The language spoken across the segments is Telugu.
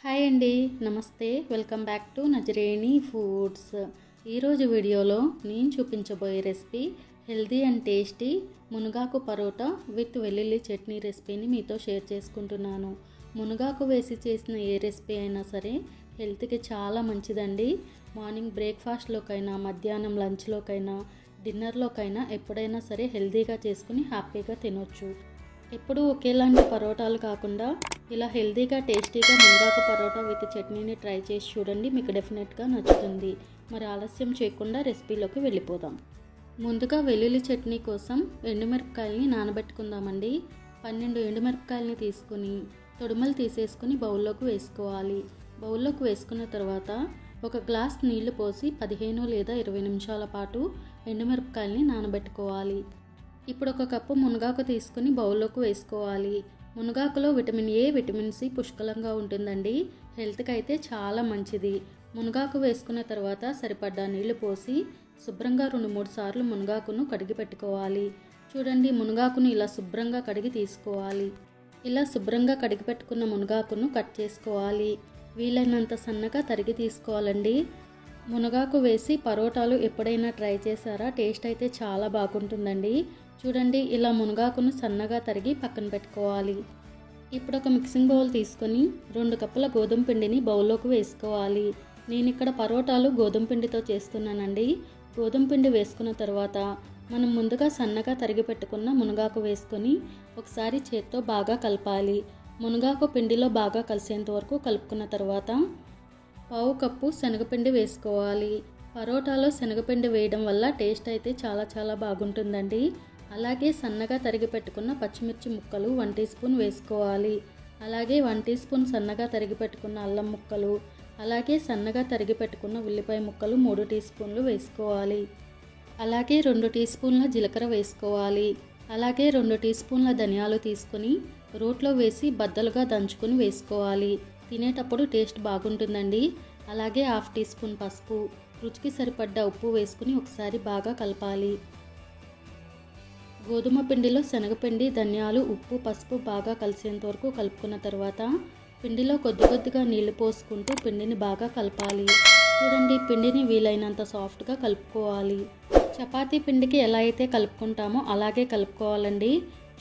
హాయ్ అండి, నమస్తే. Welcome back to Nazareni foods. ఈరోజు వీడియోలో నేను చూపించబోయే రెసిపీ హెల్దీ అండ్ టేస్టీ మునగాకు పరోటా విత్ వెల్లుల్లి చట్నీ రెసిపీని మీతో షేర్ చేసుకుంటున్నాను. మునగాకు వేసి చేసిన ఏ రెసిపీ అయినా సరే హెల్త్కి చాలా మంచిదండి. మార్నింగ్ బ్రేక్ఫాస్ట్లోకైనా, మధ్యాహ్నం లంచ్లోకైనా, డిన్నర్లోకైనా ఎప్పుడైనా సరే హెల్తీగా చేసుకుని హ్యాపీగా తినొచ్చు. ఎప్పుడూ ఒకేలాంటి పరోటాలు కాకుండా ఇలా హెల్తీగా టేస్టీగా మునగాకు పరోటా విత్ చట్నీని ట్రై చేసి చూడండి, మీకు డెఫినెట్గా నచ్చుతుంది. మరి ఆలస్యం చేయకుండా రెసిపీలోకి వెళ్ళిపోదాం. ముందుగా వెల్లుల్లి చట్నీ కోసం ఎండుమిరపకాయలని నానబెట్టుకుందామండి. 12 ఎండుమిరపకాయలని తీసుకుని తొడుమలు తీసేసుకుని బౌల్లోకి వేసుకోవాలి. బౌల్లోకి వేసుకున్న తర్వాత ఒక గ్లాస్ నీళ్లు పోసి 15 లేదా 20 నిమిషాల పాటు ఎండుమిరపకాయలని నానబెట్టుకోవాలి. ఇప్పుడు ఒక కప్పు మునగాకు తీసుకుని బౌల్లోకి వేసుకోవాలి. మునగాకులో విటమిన్ ఏ, విటమిన్ సి పుష్కలంగా ఉంటుందండి. హెల్త్కి అయితే చాలా మంచిది. మునగాకు వేసుకున్న తర్వాత సరిపడ్డా నీళ్లు పోసి శుభ్రంగా 2-3 సార్లు మునగాకును కడిగి పెట్టుకోవాలి. చూడండి, మునగాకును ఇలా శుభ్రంగా కడిగి తీసుకోవాలి. ఇలా శుభ్రంగా కడిగి పెట్టుకున్న మునగాకును కట్ చేసుకోవాలి. వీలైనంత సన్నగా తరిగి తీసుకోవాలండి. మునగాకు వేసి పరోటాలు ఎప్పుడైనా ట్రై చేశారా? టేస్ట్ అయితే చాలా బాగుంటుందండి. చూడండి, ఇలా మునగాకును సన్నగా తరిగి పక్కన పెట్టుకోవాలి. ఇప్పుడు ఒక మిక్సింగ్ బౌల్ తీసుకొని 2 కప్పుల గోధుమ పిండిని బౌల్లోకి వేసుకోవాలి. నేను ఇక్కడ పరోటాలు గోధుమ పిండితో చేస్తున్నానండి. గోధుమ పిండి వేసుకున్న తర్వాత మనం ముందుగా సన్నగా తరిగి పెట్టుకున్న మునగాకు వేసుకొని ఒకసారి చేత్తో బాగా కలపాలి. మునగాకు పిండిలో బాగా కలిసేంత వరకు కలుపుకున్న తర్వాత 1/2 కప్పు శనగపిండి వేసుకోవాలి. పరోటాలో శనగపిండి వేయడం వల్ల టేస్ట్ అయితే చాలా బాగుంటుందండి. అలాగే సన్నగా తరిగి పెట్టుకున్న పచ్చిమిర్చి ముక్కలు 1 టీ స్పూన్ వేసుకోవాలి. అలాగే 1 టీ స్పూన్ సన్నగా తరిగి పెట్టుకున్న అల్లం ముక్కలు, అలాగే సన్నగా తరిగి పెట్టుకున్న ఉల్లిపాయ ముక్కలు 3 టీ స్పూన్లు వేసుకోవాలి. అలాగే 2 టీ స్పూన్ల జీలకర్ర వేసుకోవాలి. అలాగే 2 టీ స్పూన్ల ధనియాలు తీసుకుని రోట్లో వేసి బద్దలుగా దంచుకొని వేసుకోవాలి. తినేటప్పుడు టేస్ట్ బాగుంటుందండి. అలాగే 1/2 టీ స్పూన్ పసుపు, రుచికి సరిపడ్డ ఉప్పు వేసుకుని ఒకసారి బాగా కలపాలి. గోధుమ పిండిలో శనగపిండి, ధనియాలు, ఉప్పు, పసుపు బాగా కలిసేంత వరకు కలుపుకున్న తర్వాత పిండిలో కొద్దిగా నీళ్లు పోసుకుంటూ పిండిని బాగా కలపాలి. చూడండి, పిండిని వీలైనంత సాఫ్ట్గా కలుపుకోవాలి. చపాతీ పిండికి ఎలా అయితే కలుపుకుంటామో అలాగే కలుపుకోవాలండి.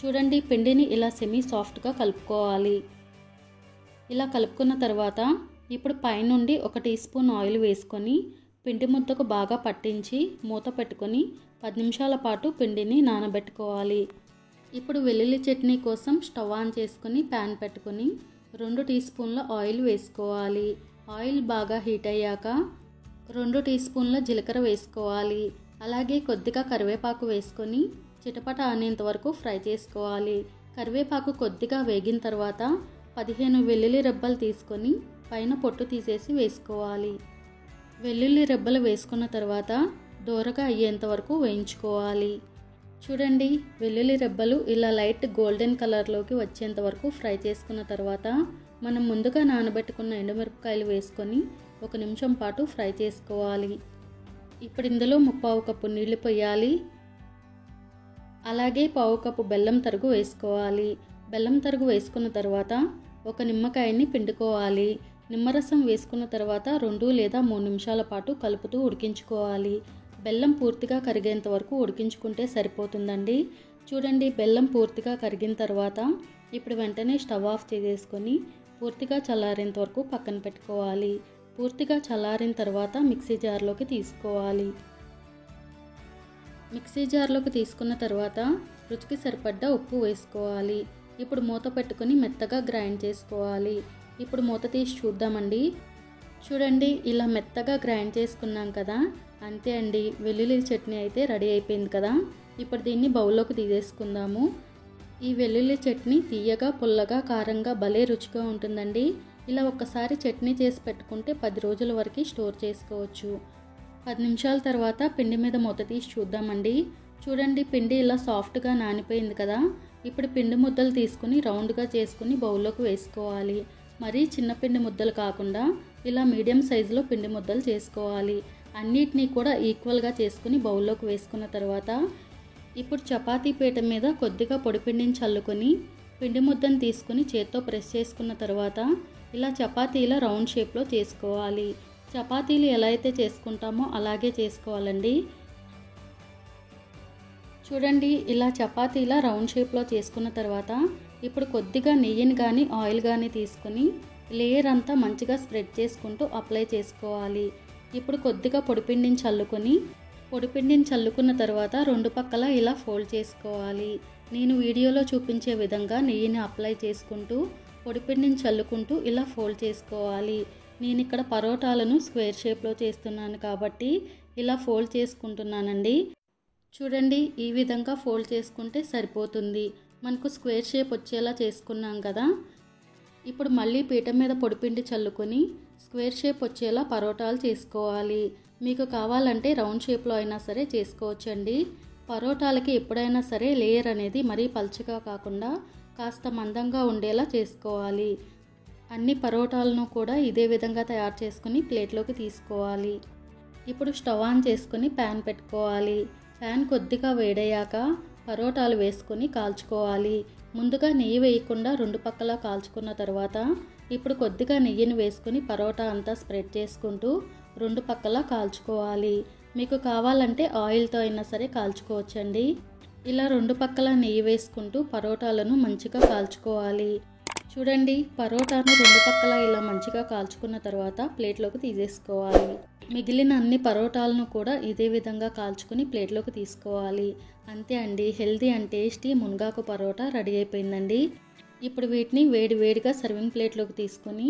చూడండి, పిండిని ఇలా సెమీ సాఫ్ట్గా కలుపుకోవాలి. ఇలా కలుపుకున్న తర్వాత ఇప్పుడు పైనుండి 1 టీ స్పూన్ ఆయిల్ వేసుకొని పిండి ముద్దకు బాగా పట్టించి మూత పెట్టుకొని 10 నిమిషాల పాటు పిండిని నానబెట్టుకోవాలి. ఇప్పుడు వెల్లుల్లి చట్నీ కోసం స్టవ్ ఆన్ చేసుకొని ప్యాన్ పెట్టుకొని 2 టీ స్పూన్ల ఆయిల్ వేసుకోవాలి. ఆయిల్ బాగా హీట్ అయ్యాక 2 టీ స్పూన్ల జీలకర్ర వేసుకోవాలి. అలాగే కొద్దిగా కరివేపాకు వేసుకొని చిటపట అనేంత వరకు ఫ్రై చేసుకోవాలి. కరివేపాకు కొద్దిగా వేగిన తర్వాత 15 వెల్లుల్లి రెబ్బలు తీసుకొని పైన పొట్టు తీసేసి వేసుకోవాలి. వెల్లుల్లి రెబ్బలు వేసుకున్న తర్వాత దోరగా అయ్యేంత వరకు వేయించుకోవాలి. చూడండి, వెల్లుల్లి రెబ్బలు ఇలా లైట్ గోల్డెన్ కలర్లోకి వచ్చేంత వరకు ఫ్రై చేసుకున్న తర్వాత మనం ముందుగా నానబెట్టుకున్న ఎండుమిరపకాయలు వేసుకొని 1 నిమిషం పాటు ఫ్రై చేసుకోవాలి. ఇప్పుడు ఇందులో 1/4 కప్పు నీళ్లు పోయాలి. అలాగే 1/4 కప్పు బెల్లం తరుగు వేసుకోవాలి. బెల్లం తరుగు వేసుకున్న తర్వాత 1 నిమ్మకాయని పిండుకోవాలి. నిమ్మరసం వేసుకున్న తర్వాత 2 లేదా 3 నిమిషాల పాటు కలుపుతూ ఉడికించుకోవాలి. బెల్లం పూర్తిగా కరిగేంత వరకు ఉడికించుకుంటే సరిపోతుందండి. చూడండి, బెల్లం పూర్తిగా కరిగిన తర్వాత ఇప్పుడు వెంటనే స్టవ్ ఆఫ్ చేసేసుకొని పూర్తిగా చల్లారేంత వరకు పక్కన పెట్టుకోవాలి. పూర్తిగా చల్లారిన తర్వాత మిక్సీ జార్లోకి తీసుకోవాలి. మిక్సీ జార్లోకి తీసుకున్న తర్వాత రుచికి సరిపడ్డ ఉప్పు వేసుకోవాలి. ఇప్పుడు మూత పెట్టుకొని మెత్తగా గ్రైండ్ చేసుకోవాలి. ఇప్పుడు మూత తీసి చూద్దామండి. చూడండి, ఇలా మెత్తగా గ్రైండ్ చేసుకున్నాం కదా, అంతే అండి, వెల్లుల్లి చట్నీ అయితే రెడీ అయిపోయింది కదా. ఇప్పుడు దీన్ని బౌల్లోకి తీసేసుకుందాము. ఈ వెల్లుల్లి చట్నీ తీయగా, పుల్లగా, కారంగా భలే రుచిగా ఉంటుందండి. ఇలా ఒక్కసారి చట్నీ చేసి పెట్టుకుంటే 10 రోజుల వరకు స్టోర్ చేసుకోవచ్చు. 10 నిమిషాల తర్వాత పిండి మీద మూత తీసి చూద్దామండి. చూడండి, పిండి ఇలా సాఫ్ట్గా నానిపోయింది కదా. ఇప్పుడు పిండి ముద్దలు తీసుకుని రౌండ్గా చేసుకుని బౌల్లోకి వేసుకోవాలి. మరీ చిన్న పిండి ముద్దలు కాకుండా ఇలా మీడియం సైజులో పిండి ముద్దలు చేసుకోవాలి. అన్నిటినీ కూడా ఈక్వల్గా చేసుకుని బౌల్లోకి వేసుకున్న తర్వాత ఇప్పుడు చపాతీ పీట మీద కొద్దిగా పొడి పిండిని చల్లుకొని పిండి ముద్దను తీసుకుని చేత్తో ప్రెస్ చేసుకున్న తర్వాత ఇలా చపాతీల రౌండ్ షేప్లో చేసుకోవాలి. చపాతీలు ఎలా అయితే చేసుకుంటామో అలాగే చేసుకోవాలండి. చూడండి, ఇలా చపాతీల రౌండ్ షేప్లో చేసుకున్న తర్వాత ఇప్పుడు కొద్దిగా నెయ్యిని కానీ ఆయిల్ కానీ తీసుకొని లేయర్ అంతా మంచిగా స్ప్రెడ్ చేసుకుంటూ అప్లై చేసుకోవాలి. ఇప్పుడు కొద్దిగా పొడిపిండిని చల్లుకున్న తర్వాత రెండు పక్కల ఇలా ఫోల్డ్ చేసుకోవాలి. నేను వీడియోలో చూపించే విధంగా నెయ్యిని అప్లై చేసుకుంటూ పొడిపిండిని చల్లుకుంటూ ఇలా ఫోల్డ్ చేసుకోవాలి. నేను ఇక్కడ పరోటాలను స్క్వేర్ షేప్లో చేస్తున్నాను కాబట్టి ఇలా ఫోల్డ్ చేసుకుంటున్నానండి. చూడండి, ఈ విధంగా ఫోల్డ్ చేసుకుంటే సరిపోతుంది. మనకు స్క్వేర్ షేప్ వచ్చేలా చేసుకున్నాం కదా. ఇప్పుడు మళ్ళీ పీట మీద పొడిపిండి చల్లుకొని స్క్వేర్ షేప్ వచ్చేలా పరోటాలు చేసుకోవాలి. మీకు కావాలంటే రౌండ్ షేప్లో అయినా సరే చేసుకోవచ్చండి. పరోటాలకి ఎప్పుడైనా సరే లేయర్ అనేది మరీ పల్చగా కాకుండా కాస్త మందంగా ఉండేలా చేసుకోవాలి. అన్ని పరోటాలను కూడా ఇదే విధంగా తయారు చేసుకుని ప్లేట్లోకి తీసుకోవాలి. ఇప్పుడు స్టవ్ ఆన్ చేసుకొని ప్యాన్ పెట్టుకోవాలి. ప్యాన్ కొద్దిగా వేడయ్యాక పరోటాలు వేసుకొని కాల్చుకోవాలి. ముందుగా నెయ్యి వేయకుండా రెండు పక్కలా కాల్చుకున్న తర్వాత ఇప్పుడు కొద్దిగా నెయ్యిని వేసుకొని పరోటా అంతా స్ప్రెడ్ చేసుకుంటూ రెండు పక్కలా కాల్చుకోవాలి. మీకు కావాలంటే ఆయిల్తో అయినా సరే కాల్చుకోవచ్చండి. ఇలా రెండు పక్కల నెయ్యి వేసుకుంటూ పరోటాలను మంచిగా కాల్చుకోవాలి. చూడండి, పరోటాను రెండు పక్కల ఇలా మంచిగా కాల్చుకున్న తర్వాత ప్లేట్లోకి తీసేసుకోవాలి. మిగిలిన అన్ని పరోటాలను కూడా ఇదే విధంగా కాల్చుకుని ప్లేట్లోకి తీసుకోవాలి. అంతే అండి, హెల్దీ అండ్ టేస్టీ మునగాకు పరోటా రెడీ అయిపోయిందండి. ఇప్పుడు వీటిని వేడిగా సర్వింగ్ ప్లేట్లోకి తీసుకొని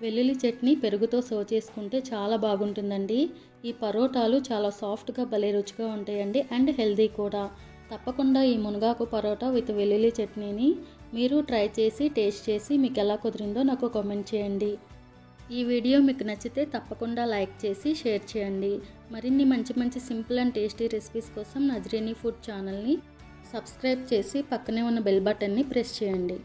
వెల్లుల్లి చట్నీ పెరుగుతో సర్వ్ చేసుకుంటే చాలా బాగుంటుందండి. ఈ పరోటాలు చాలా సాఫ్ట్గా భలే రుచిగా ఉంటాయండి అండ్ హెల్దీ కూడా. తప్పకుండా ఈ మునగాకు పరోటా విత్ వెల్లుల్లి చట్నీని మీరు ట్రై చేసి టేస్ట్ చేసి మీకు ఎలా కుదిరిందో నాకు కామెంట్ చేయండి. ఈ వీడియో మీకు నచ్చితే తప్పకుండా లైక్ చేసి షేర్ చేయండి. మరిన్ని మంచి సింపుల్ అండ్ టేస్టీ రెసిపీస్ కోసం నజరేని ఫుడ్ ఛానల్ని సబ్స్క్రైబ్ చేసి పక్కనే ఉన్న బెల్ బటన్ని ప్రెస్ చేయండి.